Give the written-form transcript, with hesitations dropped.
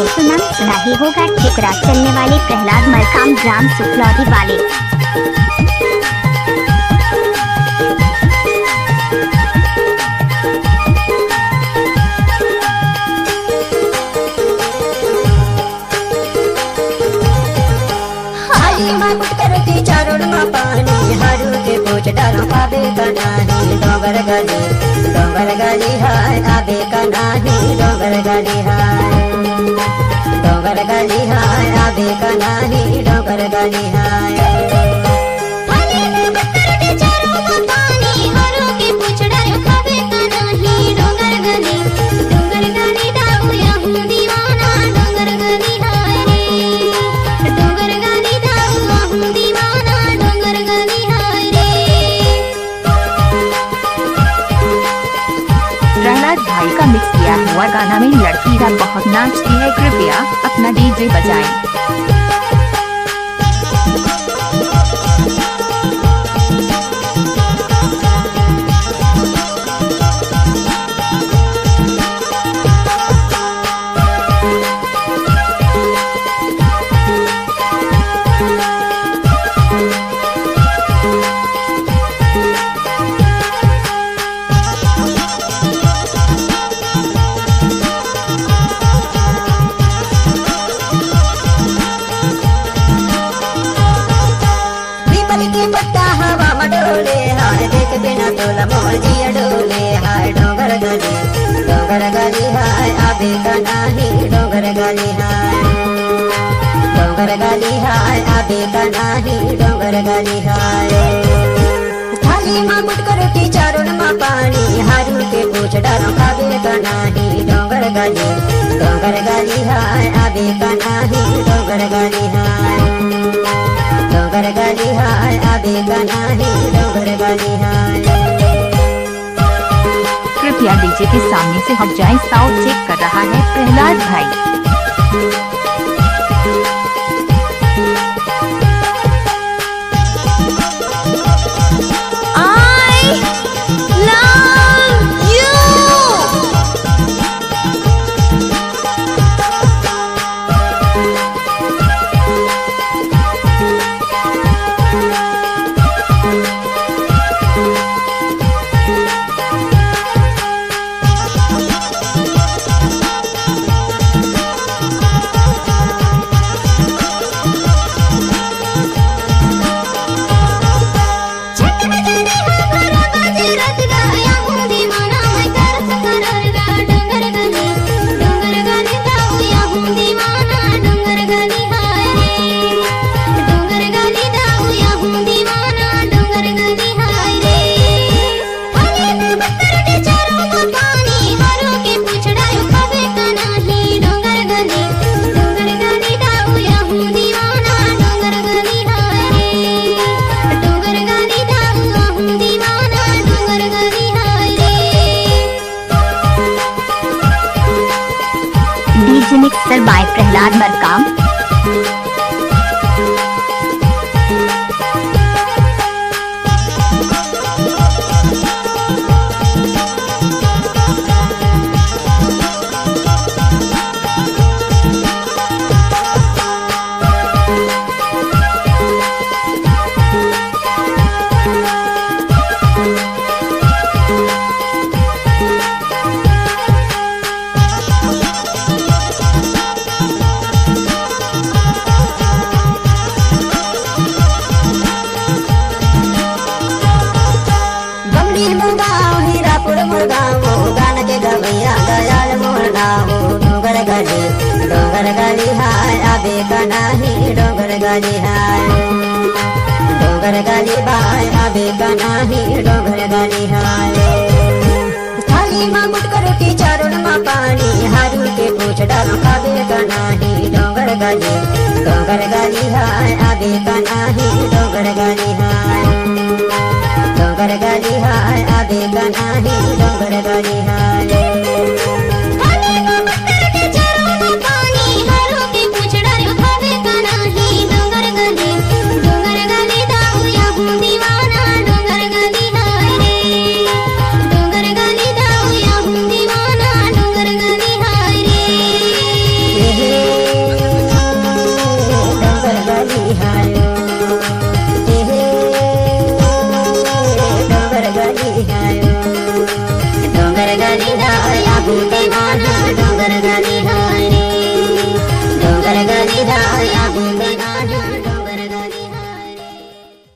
आपने तो नाम सुना ही होगा, ठेकरा चलने वाले प्रहलाद मलकाम ग्राम सुखलौधी वाले। चारों में पानी हरू के पूछ डालो आबे का नाही, डोंगर गली हाय आबे का नाही, डोंगर गली हाय आबे का नाही, डोंगर गली हाय। प्रहलाद भाई का मिक्स किया हुआ गाना में लड़की रा बहुत नाचती है, कृपया अपना डीजे बजाएं। देख बिना तोला मोर जिया डोले हाय, डोंगर गली हाय आबे का नाही, डोंगर गली हाय आबे का नाही, डोंगर गली हाय। थाली मां मुट करोटी चारों में पानी हरू के पूछ डालो आबे का नाही, डोंगर गली हाय आबे का नाही, डोंगर गली हाय आबे का नाही, डोंगर गली हाय। कृपया डीजे के सामने से हट जाएं, साउंड चेक कर रहा है प्रहलाद भाई। Mixer by Prahlad Malkam. डोंगर गली हाय आबे का नाही, डोंगर गली हाय आबे का नाही, डोंगर गली हाय। थाली मां मुट करोटी चारों में पानी हरू के पूछ डालो आबे का नाही, डोंगर गली हाय आबे का नाही, डोंगर गली हाय आबे का नाही, डोंगर गली हाय। हाय आबे